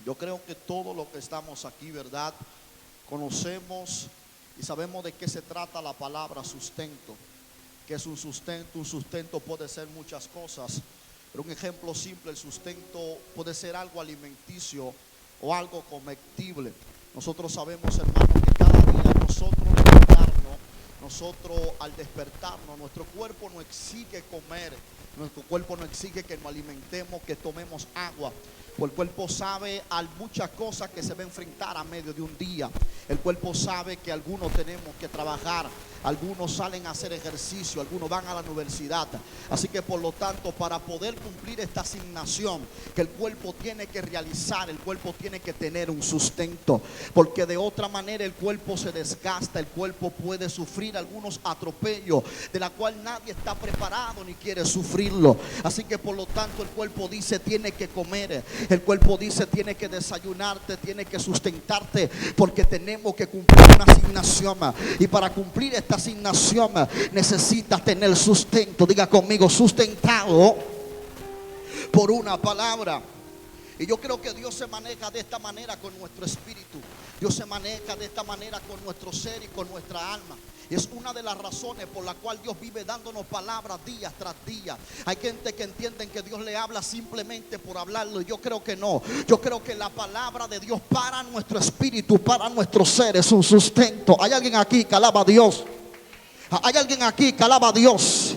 Yo creo que todos los que estamos aquí, ¿verdad?, conocemos y sabemos de qué se trata la palabra sustento. ¿Qué es un sustento? Un sustento puede ser muchas cosas, pero un ejemplo simple: el sustento puede ser algo alimenticio o algo comestible. Nosotros sabemos, hermano, que cada día nosotros al despertarnos, nuestro cuerpo nos exige comer, nuestro cuerpo nos exige que nos alimentemos, que tomemos agua. Pues el cuerpo sabe hay muchas cosas que se va a enfrentar a medio de un día. El cuerpo sabe que algunos tenemos que trabajar, algunos salen a hacer ejercicio, algunos van a la universidad. Así que por lo tanto, para poder cumplir esta asignación que el cuerpo tiene que realizar, el cuerpo tiene que tener un sustento, porque de otra manera el cuerpo se desgasta, el cuerpo puede sufrir algunos atropellos de la cual nadie está preparado ni quiere sufrirlo. Así que por lo tanto el cuerpo dice tiene que comer, el cuerpo dice tiene que desayunarte, tiene que sustentarte, porque tenemos que cumplir una asignación. Y para cumplir esta asignación necesitas tener sustento. Diga conmigo: sustentado por una palabra. Y yo creo que Dios se maneja de esta manera con nuestro espíritu. Dios se maneja de esta manera con nuestro ser y con nuestra alma. Y es una de las razones por la cual Dios vive dándonos palabras día tras día. Hay gente que entiende que Dios le habla simplemente por hablarlo. Y yo creo que no. Yo creo que la palabra de Dios para nuestro espíritu, para nuestro ser, es un sustento. Hay alguien aquí que alaba a Dios. Hay alguien aquí que alaba a Dios.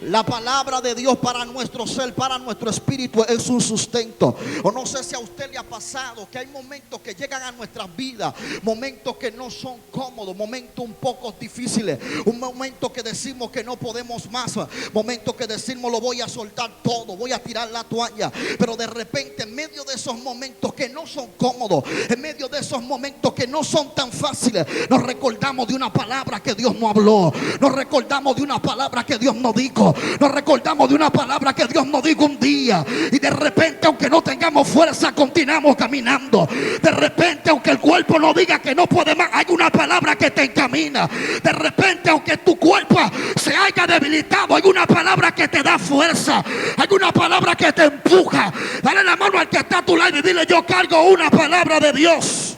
La palabra de Dios para nuestro ser, para nuestro espíritu, es un sustento. O no sé si a usted le ha pasado que hay momentos que llegan a nuestras vidas, momentos que no son cómodos, momentos un poco difíciles, un momento que decimos que no podemos más, momentos que decimos lo voy a soltar todo, voy a tirar la toalla. Pero de repente, en medio de esos momentos que no son cómodos, en medio de esos momentos que no son tan fáciles, nos recordamos de una palabra que Dios nos habló, nos recordamos de una palabra que Dios nos dijo, nos recordamos de una palabra que Dios nos dijo un día. Y de repente, aunque no tengamos fuerza, continuamos caminando. De repente, aunque el cuerpo nos diga que no puede más, hay una palabra que te encamina. De repente, aunque tu cuerpo se haya debilitado, hay una palabra que te da fuerza, hay una palabra que te empuja. Dale la mano al que está a tu lado y dile: yo cargo una palabra de Dios.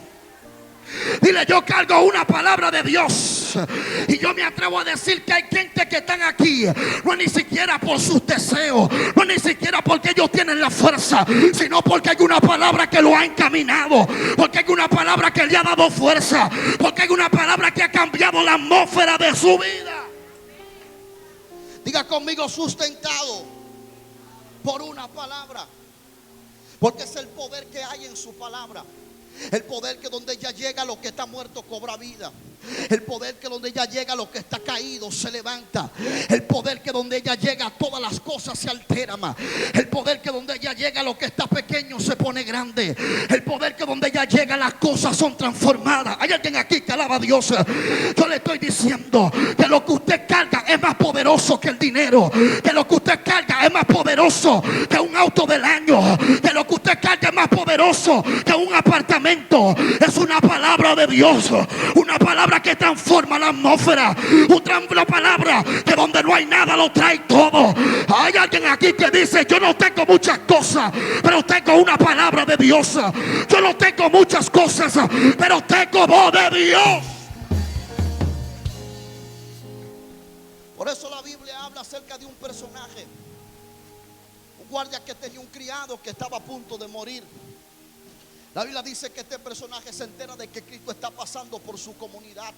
Dile: yo cargo una palabra de Dios. Y yo me atrevo a decir que hay gente que están aquí, no es ni siquiera por sus deseos, no es ni siquiera porque ellos tienen la fuerza, sino porque hay una palabra que lo ha encaminado, porque hay una palabra que le ha dado fuerza, porque hay una palabra que ha cambiado la atmósfera de su vida. Diga conmigo: sustentado por una palabra, porque es el poder que hay en su palabra. El poder que donde ella llega, lo que está muerto cobra vida. El poder que donde ella llega, lo que está caído se levanta. El poder que donde ella llega, todas las cosas se alteran. El poder que donde ella llega, lo que está pequeño se pone grande. El poder que donde ella llega, las cosas son transformadas. Hay alguien aquí que alaba a Dios. Yo le estoy diciendo que lo que usted carga es más poderoso que el dinero, que lo que usted carga es más poderoso que un auto del año, que lo que usted carga es más poderoso que un apartamento. Es una palabra de Dios, una palabra que transforma la atmósfera, una palabra que donde no hay nada lo trae todo. Hay alguien aquí que dice: yo no tengo muchas cosas, pero tengo una palabra de Dios. Yo no tengo muchas cosas, pero tengo voz de Dios. Por eso la Biblia habla acerca de un personaje, un guardia que tenía un criado que estaba a punto de morir. La Biblia dice que este personaje se entera de que Cristo está pasando por su comunidad.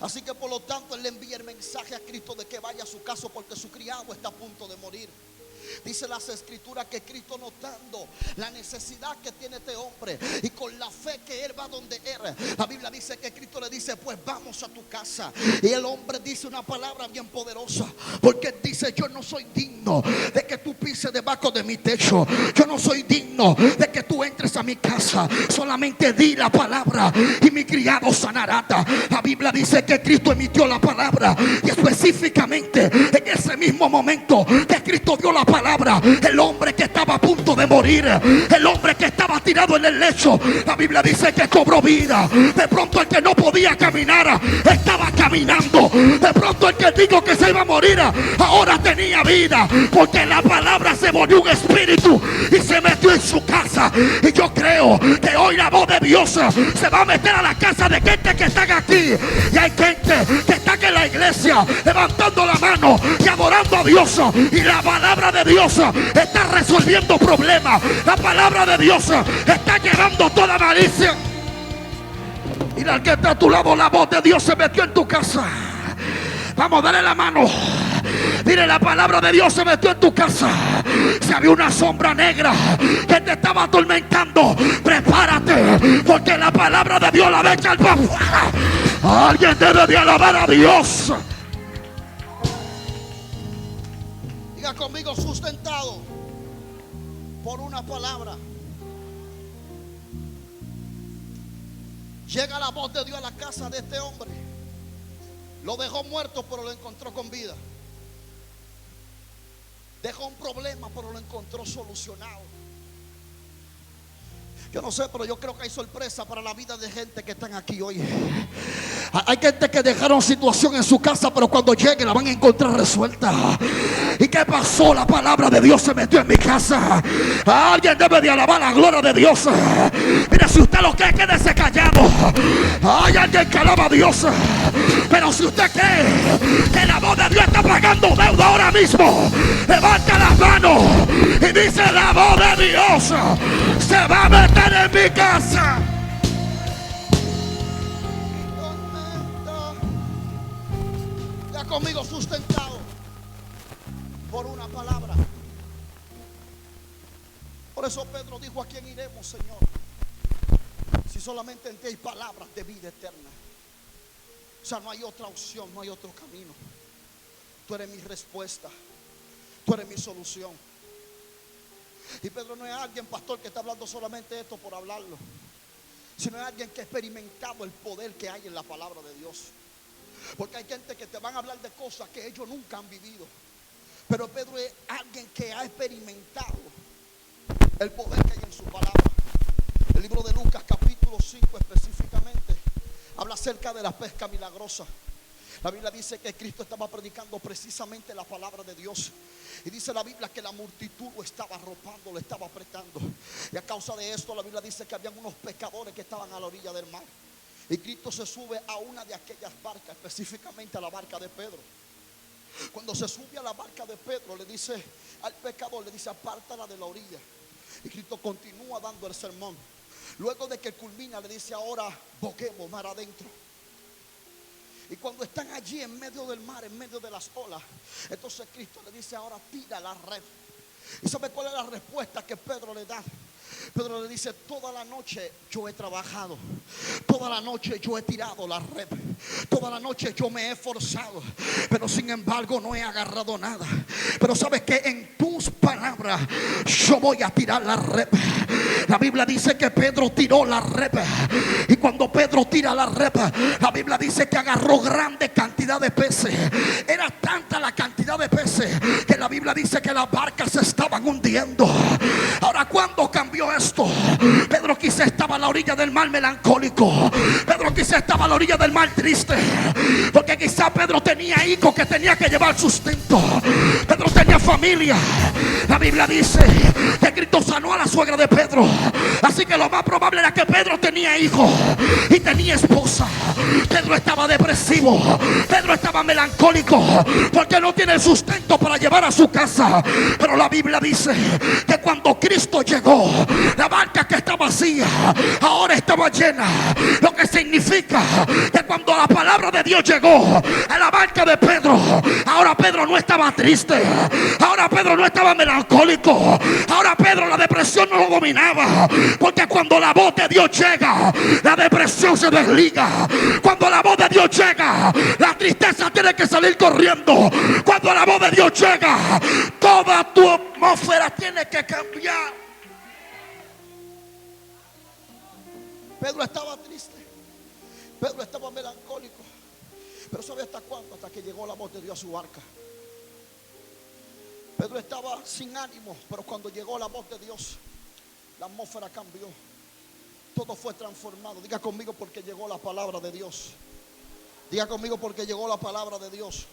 Así que por lo tanto él le envía el mensaje a Cristo de que vaya a su casa porque su criado está a punto de morir. Dice las escrituras que Cristo, notando la necesidad que tiene este hombre y con la fe que él va donde él, la Biblia dice que Cristo le dice: pues vamos a tu casa. Y el hombre dice una palabra bien poderosa, porque dice: yo no soy digno de que tú pises debajo de mi techo, yo no soy digno de que tú entres a mi casa, solamente di la palabra y mi criado sanará. La Biblia dice que Cristo emitió la palabra, y específicamente en ese mismo momento que Cristo dio la palabra, el hombre que estaba a punto de morir, el hombre que estaba tirado en el lecho, la Biblia dice que cobró vida. De pronto el que no podía caminar estaba caminando. De pronto el que dijo que se iba a morir ahora tenía vida, porque la palabra se volvió un espíritu y se metió en su casa. casa. Y yo creo que hoy la voz de Dios se va a meter a la casa de gente que están aquí. Y hay gente que está aquí en la iglesia levantando la mano y adorando a Dios. Y la palabra de Dios está resolviendo problemas. La palabra de Dios está llevando toda malicia. Y al que está a tu lado, la voz de Dios se metió en tu casa. Vamos, dale la mano. Dile, la palabra de Dios se metió en tu casa. Si había una sombra negra que te estaba atormentando, prepárate, porque la palabra de Dios la va a echar para afuera. Alguien debe de alabar a Dios. Diga conmigo, sustentado por una palabra. Llega la voz de Dios a la casa de este hombre. Lo dejó muerto, pero lo encontró con vida. Dejó un problema, pero lo encontró solucionado. Yo no sé, pero yo creo que hay sorpresa para la vida de gente que están aquí hoy. Hay gente que dejaron situación en su casa, pero cuando llegue la van a encontrar resuelta. ¿Y qué pasó? La palabra de Dios se metió en mi casa. Alguien debe de alabar la gloria de Dios. Mire, si usted lo cree, quédese callado. Hay alguien que alaba a Dios. Pero si usted cree que la voz de Dios está pagando deuda ahora mismo, levanta las manos y dice: la voz de Dios se va a meter en mi casa. Ya conmigo, sustentado por una palabra. Por eso Pedro dijo: ¿a quién iremos, Señor? Si solamente en ti hay palabras de vida eterna. O sea, no hay otra opción, no hay otro camino. Tú eres mi respuesta, tú eres mi solución. Y Pedro no es alguien, pastor, que está hablando solamente esto por hablarlo, sino es alguien que ha experimentado el poder que hay en la palabra de Dios. Porque hay gente que te van a hablar de cosas que ellos nunca han vivido, pero Pedro es alguien que ha experimentado el poder que hay en su palabra. El libro de Lucas capítulo 5 específicamente habla acerca de la pesca milagrosa. La Biblia dice que Cristo estaba predicando precisamente la palabra de Dios. Y dice la Biblia que la multitud lo estaba arropando, lo estaba apretando. Y a causa de esto la Biblia dice que habían unos pescadores que estaban a la orilla del mar. Y Cristo se sube a una de aquellas barcas, específicamente a la barca de Pedro. Cuando se sube a la barca de Pedro, le dice al pescador, le dice: apártala de la orilla. Y Cristo continúa dando el sermón. Luego de que culmina, le dice: ahora boguemos mar adentro. Y cuando están allí en medio del mar, en medio de las olas, entonces Cristo le dice: ahora tira la red. ¿Y sabe cuál es la respuesta que Pedro le da? Pedro le dice: toda la noche yo he trabajado, toda la noche yo he tirado la red, toda la noche yo me he esforzado, pero sin embargo no he agarrado nada. Pero sabes que en tus palabras yo voy a tirar la red. La Biblia dice que Pedro tiró la red. Y cuando Pedro tira la red, la Biblia dice que agarró grande cantidad de peces. Era tanta la cantidad de peces que la Biblia dice que las barcas se estaban hundiendo. Ahora, ¿cuándo cambió esto? Pedro quizá estaba a la orilla del mar melancólico. Pedro quizá estaba a la orilla del mar triste, porque quizá Pedro tenía hijos que tenía que llevar sustento. Pedro tenía familia. La Biblia dice que Cristo sanó a la suegra de Pedro. Así que lo más probable era que Pedro tenía hijos y tenía esposa. Pedro estaba depresivo. Pedro estaba melancólico porque no tiene sustento para llevar a su casa. Pero la Biblia dice que cuando Cristo llegó, la barca que estaba vacía ahora estaba llena. Lo que significa que cuando la palabra de Dios llegó a la barca de Pedro, ahora Pedro no estaba triste. Ahora Pedro no estaba melancólico. Ahora Pedro la depresión no lo dominaba. Porque cuando la voz de Dios llega, la depresión se desliga. Cuando la voz de Dios llega, la tristeza tiene que salir corriendo. Cuando la voz de Dios llega, toda tu atmósfera tiene que cambiar. Pedro estaba triste, Pedro estaba melancólico, pero ¿sabe hasta cuándo? Hasta que llegó la voz de Dios a su barca. Pedro estaba sin ánimo, pero cuando llegó la voz de Dios, la atmósfera cambió, todo fue transformado. Diga conmigo: porque llegó la palabra de Dios. Diga conmigo: porque llegó la palabra de Dios.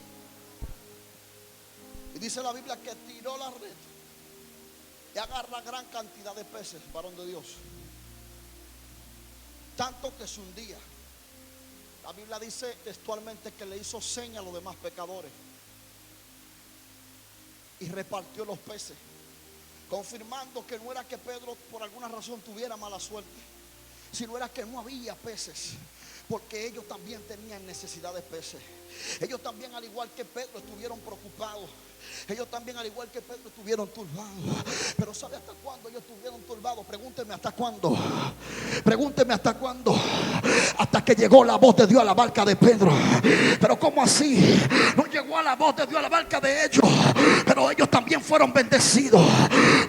Y dice la Biblia que tiró la red. y agarra gran cantidad de peces, varón de Dios. Tanto que se hundía. La Biblia dice textualmente que le hizo seña a los demás pecadores y repartió los peces, confirmando que no era que Pedro por alguna razón tuviera mala suerte, sino era que no había peces, porque ellos también tenían necesidad de peces. Ellos también, al igual que Pedro, estuvieron preocupados. Ellos también, al igual que Pedro, estuvieron turbados. Pero ¿sabe hasta cuándo ellos estuvieron turbados? Pregúnteme hasta cuándo. Pregúnteme hasta cuándo. Hasta que llegó la voz de Dios a la barca de Pedro. Pero ¿cómo así? No llegó a la voz de Dios a la barca de ellos, pero ellos también fueron bendecidos.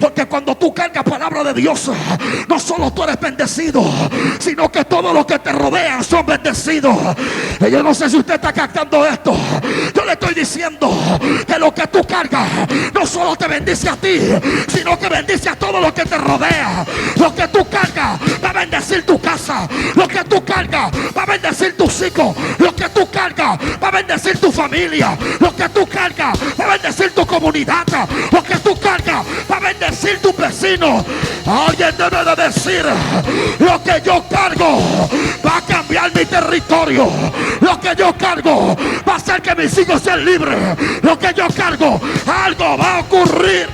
Porque cuando tú cargas palabra de Dios, no solo tú eres bendecido, sino que todos los que te rodean son bendecidos. Yo no sé si usted está captando esto. Yo le estoy diciendo que lo que tú cargas no solo te bendice a ti, sino que bendice a todo lo que te rodea. Lo que tú cargas va a bendecir tu casa. Lo que tú cargas va a bendecir tus hijos. Lo que tú cargas va a bendecir tu familia. Lo que tú cargas va a bendecir tu comunidad. Lo que tú cargas va a bendecir tu vecino. Alguien debe de decir: lo que yo cargo va a cambiar mi territorio. Lo que yo cargo va a hacer que mis hijos sean libres. Lo que yo cargo, algo va a ocurrir.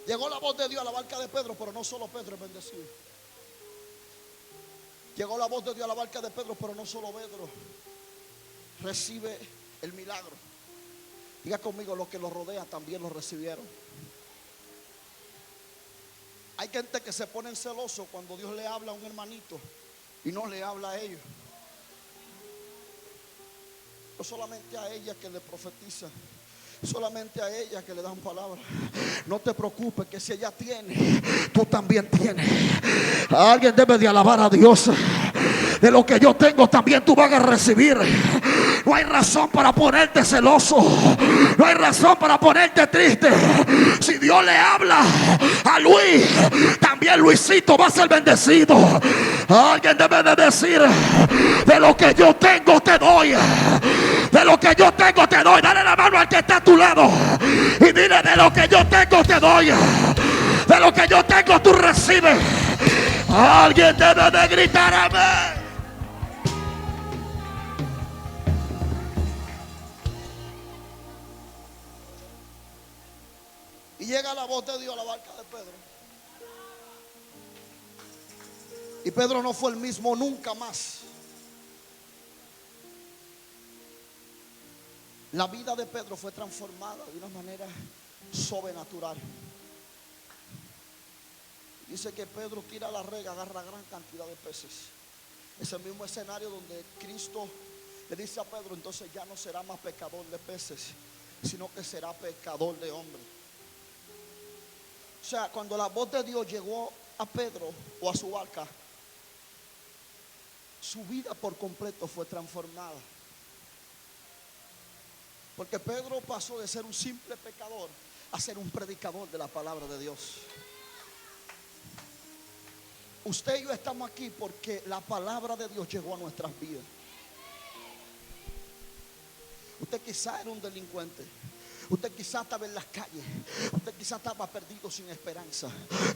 Llegó la voz de Dios a la barca de Pedro, pero no solo Pedro es bendecido. Llegó la voz de Dios a la barca de Pedro, pero no solo Pedro recibe el milagro. Diga conmigo: los que los rodean también lo recibieron. Hay gente que se ponen celosos cuando Dios le habla a un hermanito y no le habla a ellos. No solamente a ella que le profetiza, solamente a ella que le dan palabras. No te preocupes, que si ella tiene, tú también tienes. Alguien debe de alabar a Dios. De lo que yo tengo también tú vas a recibir. No hay razón para ponerte celoso. No hay razón para ponerte triste. Si Dios le habla a Luis, también Luisito va a ser bendecido. Alguien debe de decir: de lo que yo tengo te doy. De lo que yo tengo te doy. Dale la mano al que está a tu lado y dile: de lo que yo tengo te doy. De lo que yo tengo tú recibes. Alguien debe de gritar amén. Y llega la voz de Dios a la barca de Pedro. Y Pedro no fue el mismo nunca más. La vida de Pedro fue transformada de una manera sobrenatural. Dice que Pedro tira la red, agarra gran cantidad de peces. Es el mismo escenario donde Cristo le dice a Pedro: entonces ya no será más pescador de peces, sino que será pescador de hombres. O sea, cuando la voz de Dios llegó a Pedro o a su barca, su vida por completo fue transformada. Porque Pedro pasó de ser un simple pecador a ser un predicador de la palabra de Dios. Usted y yo estamos aquí porque la palabra de Dios llegó a nuestras vidas. Usted quizá era un delincuente. Usted quizá estaba en las calles. Usted quizá estaba perdido sin esperanza.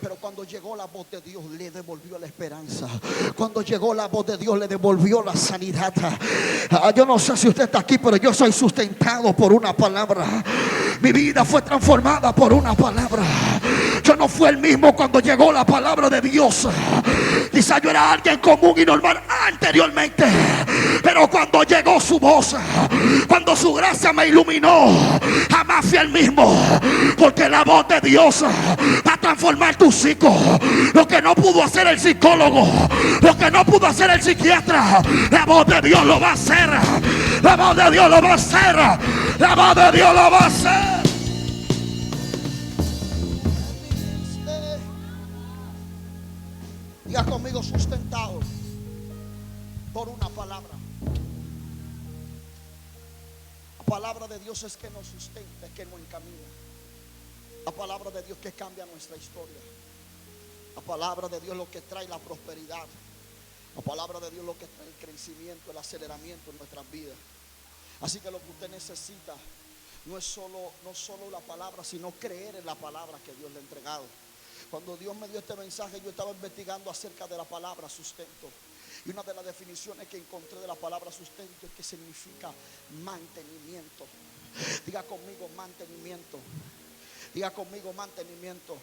Pero cuando llegó la voz de Dios, le devolvió la esperanza. Cuando llegó la voz de Dios, le devolvió la sanidad. Yo no sé si usted está aquí, pero yo soy sustentado por una palabra. Mi vida fue transformada por una palabra. Yo no fui el mismo cuando llegó la palabra de Dios. Quizá yo era alguien común y normal anteriormente, pero cuando llegó su voz, cuando su gracia me iluminó, jamás fui el mismo. Porque la voz de Dios va a transformar tu psico. Lo que no pudo hacer el psicólogo, lo que no pudo hacer el psiquiatra, la voz de Dios lo va a hacer. La voz de Dios lo va a hacer. La voz de Dios lo va a hacer. Diga conmigo: sustentado por una palabra. La palabra de Dios es que nos sustenta, que nos encamina. La palabra de Dios que cambia nuestra historia. La palabra de Dios es lo que trae la prosperidad. La palabra de Dios lo que está en el crecimiento, el aceleramiento en nuestras vidas. Así que lo que usted necesita no solo la palabra, sino creer en la palabra que Dios le ha entregado. Cuando Dios me dio este mensaje, yo estaba investigando acerca de la palabra sustento. Y una de las definiciones que encontré de la palabra sustento es que significa mantenimiento. Diga conmigo mantenimiento. Diga conmigo mantenimiento.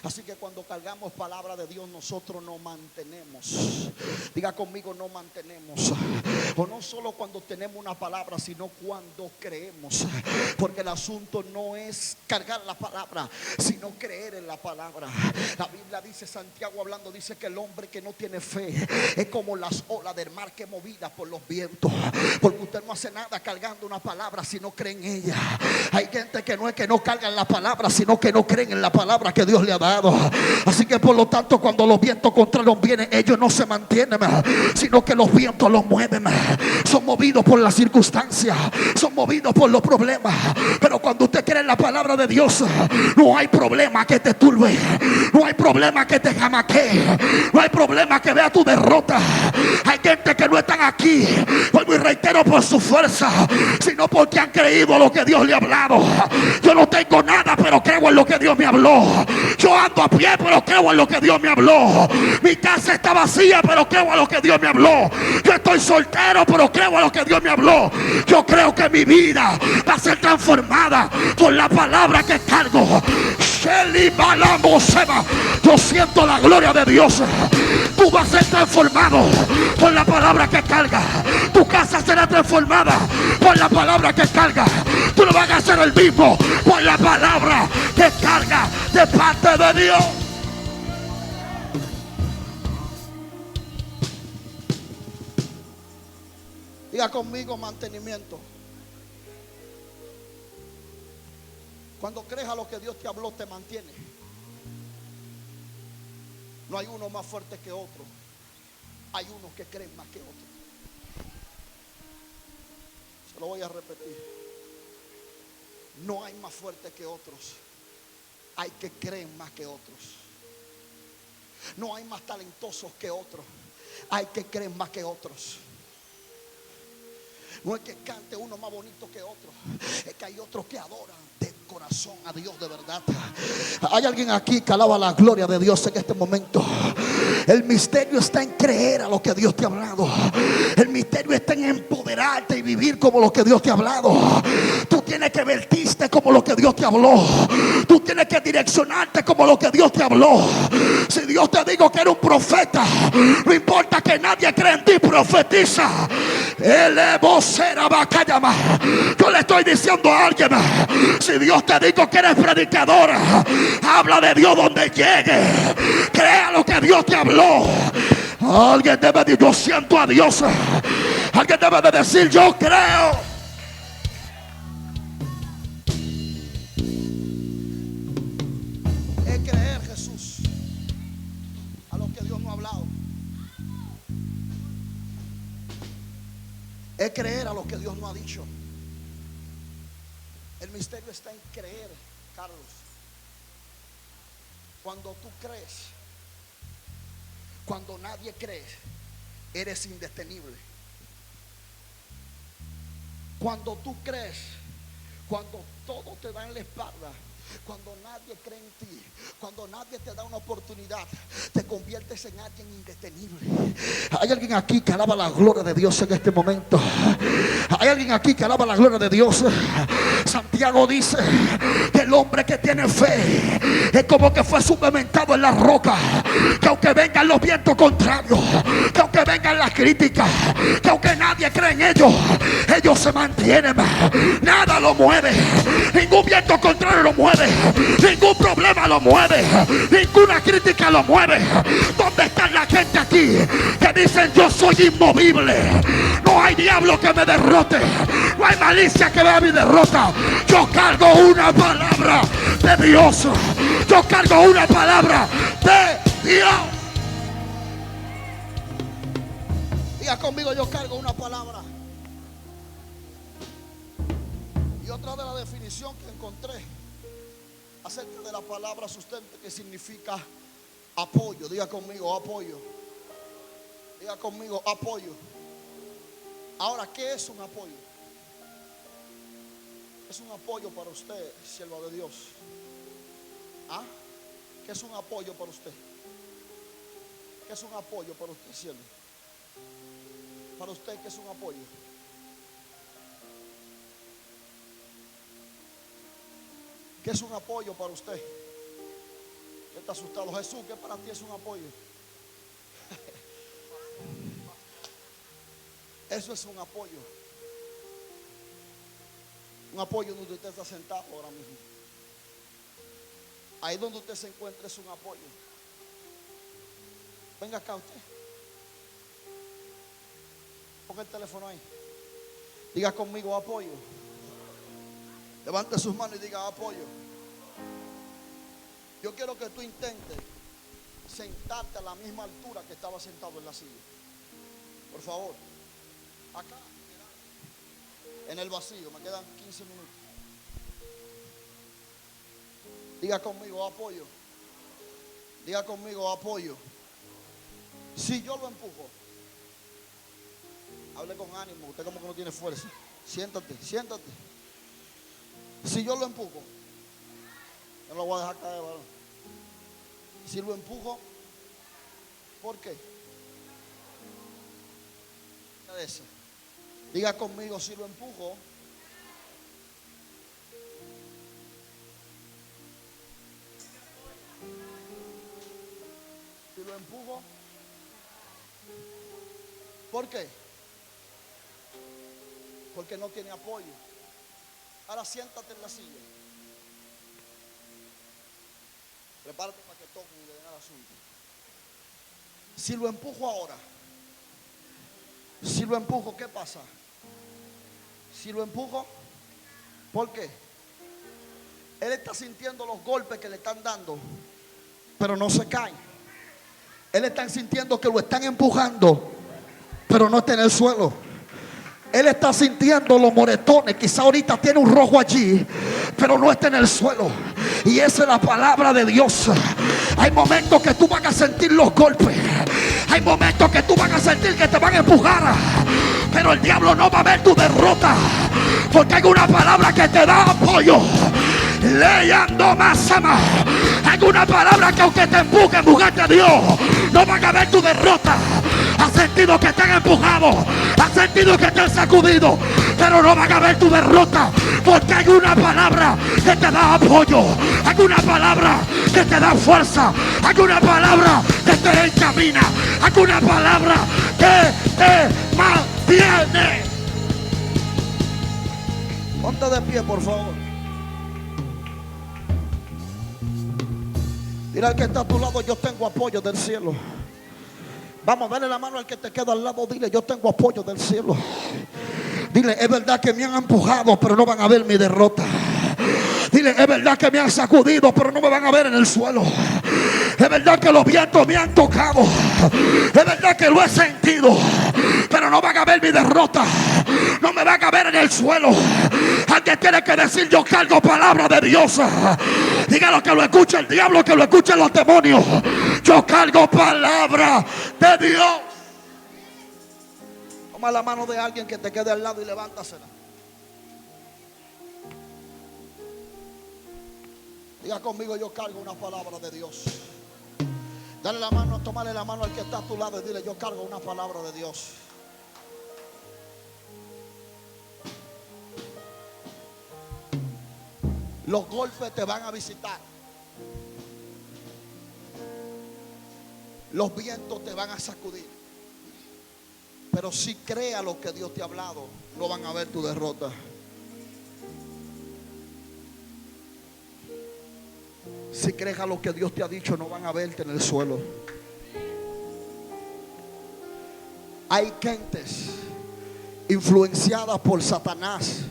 Así que cuando cargamos palabra de Dios, nosotros nos mantenemos. Diga conmigo, nos mantenemos. O no solo cuando tenemos una palabra, sino cuando creemos. Porque el asunto no es cargar la palabra, sino creer en la palabra. La Biblia dice, Santiago hablando, dice que el hombre que no tiene fe es como las olas del mar que movidas por los vientos. Porque usted no hace nada cargando una palabra si no cree en ella. Hay gente que no es que no cargan la palabra, sino que no creen en la palabra que Dios le ha dado. Así que por lo tanto, cuando los vientos contrarios vienen, ellos no se mantienen, sino que los vientos los mueven. Son movidos por las circunstancias, son movidos por los problemas. Pero cuando usted cree en la palabra de Dios, no hay problema que te turbe, no hay problema que te jamaquee, no hay problema que vea tu derrota. Hay gente que no están aquí, vuelvo y reitero, por su fuerza, sino porque han creído lo que Dios le ha hablado. Yo no tengo nada, pero creo en lo que Dios me habló. Yo ando a pie, pero creo en lo que Dios me habló. Mi casa está vacía, pero creo en lo que Dios me habló. Yo estoy soltero, pero creo en lo que Dios me habló. Yo creo que mi vida va a ser transformada por la palabra que cargo. Yo siento la gloria de Dios. Tú vas a ser transformado por la palabra que carga. Tu casa será transformada por la palabra que carga. Tú no vas a ser el mismo por la palabra que carga de parte de Dios. Diga conmigo mantenimiento. Cuando crees a lo que Dios te habló, te mantiene. No hay uno más fuerte que otro. Hay unos que creen más que otros. Se lo voy a repetir. No hay más fuerte que otros. Hay que creen más que otros. No hay más talentosos que otros. Hay que creen más que otros. No es que cante uno más bonito que otro, es que hay otros que adoran de corazón a Dios de verdad. Hay alguien aquí que alaba la gloria de Dios en este momento. El misterio está en creer a lo que Dios te ha hablado. El misterio está en empoderarte y vivir como lo que Dios te ha hablado. Tú tienes que vertirte como lo que Dios te habló. Tú tienes que direccionarte como lo que Dios te habló. Si Dios te dijo que eres un profeta, no importa que nadie cree en ti, profetiza. Yo le estoy diciendo a alguien, si Dios te dijo que eres predicadora, habla de Dios donde llegue. Crea lo que Dios te habló. Alguien debe decir, yo siento a Dios. Alguien debe de decir, yo creo. Es creer, Jesús, a lo que Dios no ha hablado. Es creer a lo que Dios no ha dicho. El misterio está en creer, Carlos. Cuando tú crees, cuando nadie cree, eres indetenible. Cuando tú crees, cuando todo te da en la espalda, cuando nadie cree en ti, cuando nadie te da una oportunidad, te conviertes en alguien indetenible. Hay alguien aquí que alaba la gloria de Dios en este momento. Hay alguien aquí que alaba la gloria de Dios. Santiago dice que el hombre que tiene fe es como que fue fundamentado en la roca. Que aunque vengan los vientos contrarios, que aunque vengan las críticas, que aunque nadie cree en ellos, ellos se mantienen. Nada lo mueve, ningún viento contrario lo mueve, ningún problema lo mueve, ninguna crítica lo mueve. ¿Dónde está la gente aquí que dicen yo soy inmovible? No hay diablo que me derrote, no hay malicia que vea mi derrota. Yo cargo una palabra de Dios. Yo cargo una palabra de Dios. Diga conmigo, yo cargo una palabra. Y otra de la definición que encontré acerca de la palabra sustento, que significa apoyo. Diga conmigo, apoyo. Diga conmigo, apoyo. Ahora, ¿qué es un apoyo? Es un apoyo para usted, sierva de Dios. ¿Ah? ¿Qué es un apoyo para usted? ¿Qué es un apoyo para usted, siervo? Para usted, ¿qué es un apoyo? ¿Qué es un apoyo para usted? ¿Qué está asustado? Jesús, ¿qué para ti es un apoyo? Eso es un apoyo. Un apoyo donde usted está sentado ahora mismo. Ahí donde usted se encuentra es un apoyo. Venga acá usted. Ponga el teléfono ahí. Diga conmigo, apoyo. Levante sus manos y diga, apoyo. Yo quiero que tú intentes sentarte a la misma altura que estaba sentado en la silla. Por favor. Acá, en el vacío, me quedan 15 minutos. Diga conmigo, apoyo. Diga conmigo, apoyo. Si yo lo empujo, hable con ánimo. Usted como que no tiene fuerza. Siéntate, siéntate. Si yo lo empujo, no lo voy a dejar caer, varón. Si lo empujo, ¿por qué? Diga conmigo, si lo empujo, si lo empujo, ¿por qué? Porque no tiene apoyo. Ahora siéntate en la silla. Prepárate para que toque y le den al asunto. Si lo empujo ahora, si lo empujo, ¿qué pasa? Si lo empujo, ¿por qué? Él está sintiendo los golpes que le están dando, pero no se cae. Él está sintiendo que lo están empujando, pero no está en el suelo. Él está sintiendo los moretones. Quizá ahorita tiene un rojo allí, pero no está en el suelo. Y esa es la palabra de Dios. Hay momentos que tú vas a sentir los golpes. Hay momentos que tú vas a sentir que te van a empujar, pero el diablo no va a ver tu derrota, porque hay una palabra que te da apoyo. Leyendo más ama. Hay una palabra que aunque te empujarte a Dios, no van a ver tu derrota. Has sentido que te han empujado, has sentido que te han sacudido, pero no van a ver tu derrota, porque hay una palabra que te da apoyo. Hay una palabra que te da fuerza. Hay una palabra que te encamina. Hay una palabra que te mantiene. Ponte de pie, por favor. Dile al que está a tu lado, yo tengo apoyo del cielo. Vamos, dale la mano al que te queda al lado. Dile, yo tengo apoyo del cielo. Dile, es verdad que me han empujado, pero no van a ver mi derrota. Dile, es verdad que me han sacudido, pero no me van a ver en el suelo. Es verdad que los vientos me han tocado. Es verdad que lo he sentido, pero no van a ver mi derrota. No me van a ver en el suelo. Alguien tiene que decir, yo cargo palabra de Dios. Dígalo, que lo escuche el diablo, que lo escuchen los demonios. Yo cargo palabra de Dios. Toma la mano de alguien que te quede al lado y levántasela. Diga conmigo, yo cargo una palabra de Dios. Dale la mano, tómale la mano al que está a tu lado y dile, yo cargo una palabra de Dios. Los golpes te van a visitar. Los vientos te van a sacudir. Pero si crea lo que Dios te ha hablado, no van a ver tu derrota. Si crees a lo que Dios te ha dicho, no van a verte en el suelo. Hay gentes influenciadas por Satanás,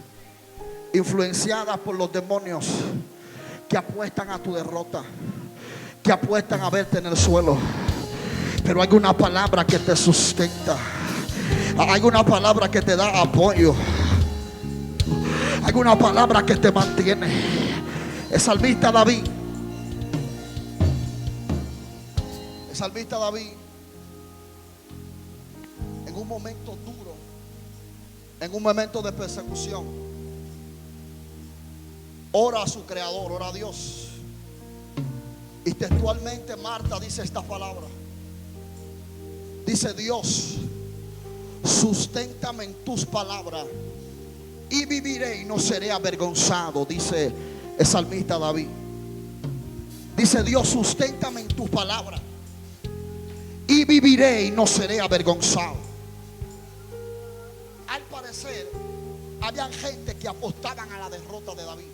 influenciadas por los demonios, que apuestan a tu derrota, que apuestan a verte en el suelo. Pero hay una palabra que te sustenta. Hay una palabra que te da apoyo. Hay una palabra que te mantiene. El salmista David, momento duro, en un momento de persecución, ora a su creador, ora a Dios. Y textualmente Marta dice esta palabra. Dice: Dios, susténtame en tus palabras y viviré y no seré avergonzado. Dice el salmista David. Dice: Dios, susténtame en tus palabras y viviré y no seré avergonzado. Al parecer habían gente que apostaban a la derrota de David.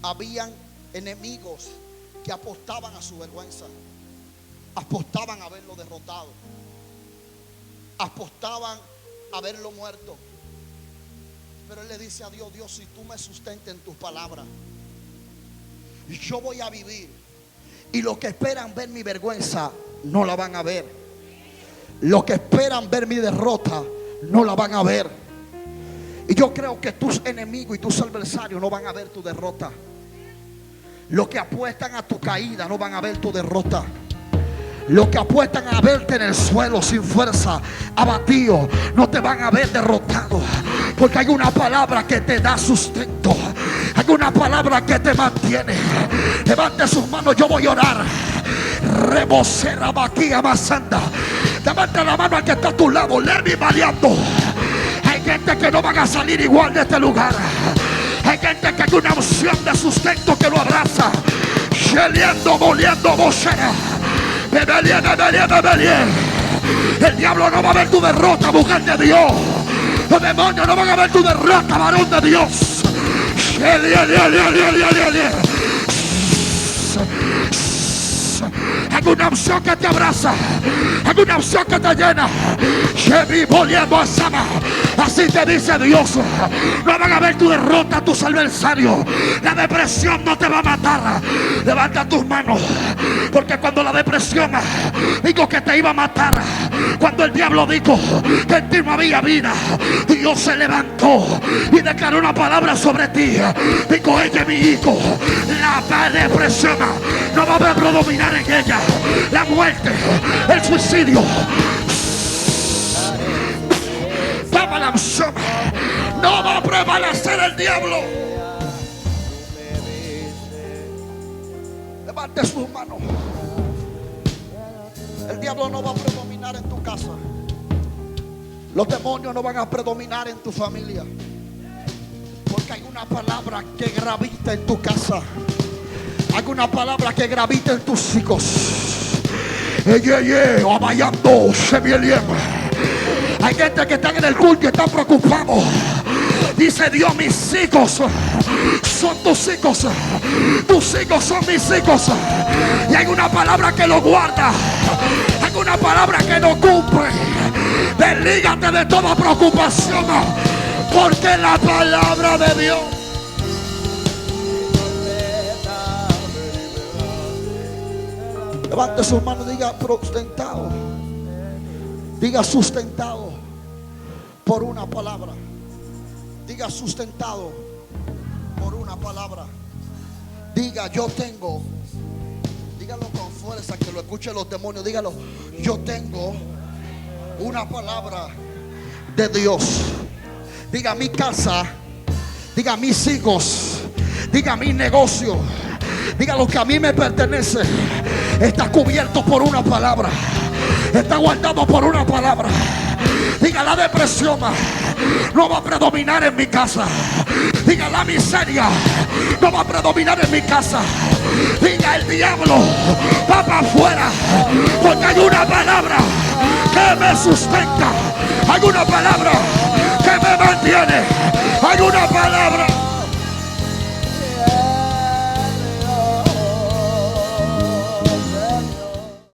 Habían enemigos que apostaban a su vergüenza, apostaban a verlo derrotado, apostaban a verlo muerto. Pero él le dice a Dios: Dios, si tú me sustentas en tus palabras, yo voy a vivir, y los que esperan ver mi vergüenza no la van a ver. Los que esperan ver mi derrota no la van a ver. Y yo creo que tus enemigos y tus adversarios no van a ver tu derrota. Los que apuestan a tu caída no van a ver tu derrota. Los que apuestan a verte en el suelo sin fuerza, abatido, no te van a ver derrotado. Porque hay una palabra que te da sustento. Hay una palabra que te mantiene. Levante sus manos, yo voy a orar. Rebocera vaquía masanda. Levanta la mano al que está a tu lado. Levi baleando. Hay gente que no van a salir igual de este lugar. Hay gente que hay una unción de sustento que lo abraza. Sheliendo, moliendo, vocera. Bebelie. El diablo no va a ver tu derrota, mujer de Dios. Los demonios no van a ver tu derrota, varón de Dios. Hay una unción que te abraza. Hay una unción que te llena. Así te dice Dios. No van a ver tu derrota, tus adversarios. La depresión no te va a matar. Levanta tus manos. Porque cuando la depresión dijo que te iba a matar, cuando el diablo dijo que en ti no había vida, Dios se levantó y declaró una palabra sobre ti. Dijo: oye, mi hijo, la depresión no va a predominar en ella. La muerte, el suicidio, no va a prevalecer el diablo. Levante sus manos. El diablo no va a predominar en tu casa. Los demonios no van a predominar en tu familia. Porque hay una palabra que gravita en tu casa. Hay una palabra que gravita en tus hijos. Hay gente que está en el culto y está preocupado. Dice Dios: mis hijos son tus hijos. Tus hijos son mis hijos. Y hay una palabra que lo guarda. Hay una palabra que lo cumple. Deslígate de toda preocupación. Porque la palabra de Dios. Levante sus manos, diga: sustentado. Diga: sustentado por una palabra. Diga: sustentado por una palabra. Diga: yo tengo. Dígalo con fuerza, que lo escuchen los demonios. Dígalo: yo tengo una palabra de Dios. Diga: mi casa. Diga: mis hijos. Diga: mi negocio. Diga: lo que a mí me pertenece está cubierto por una palabra. Está guardado por una palabra. Diga: la depresión no va a predominar en mi casa. Diga: la miseria no va a predominar en mi casa. Diga: el diablo va para afuera. Porque hay una palabra que me sustenta. Hay una palabra que me mantiene. Hay una palabra.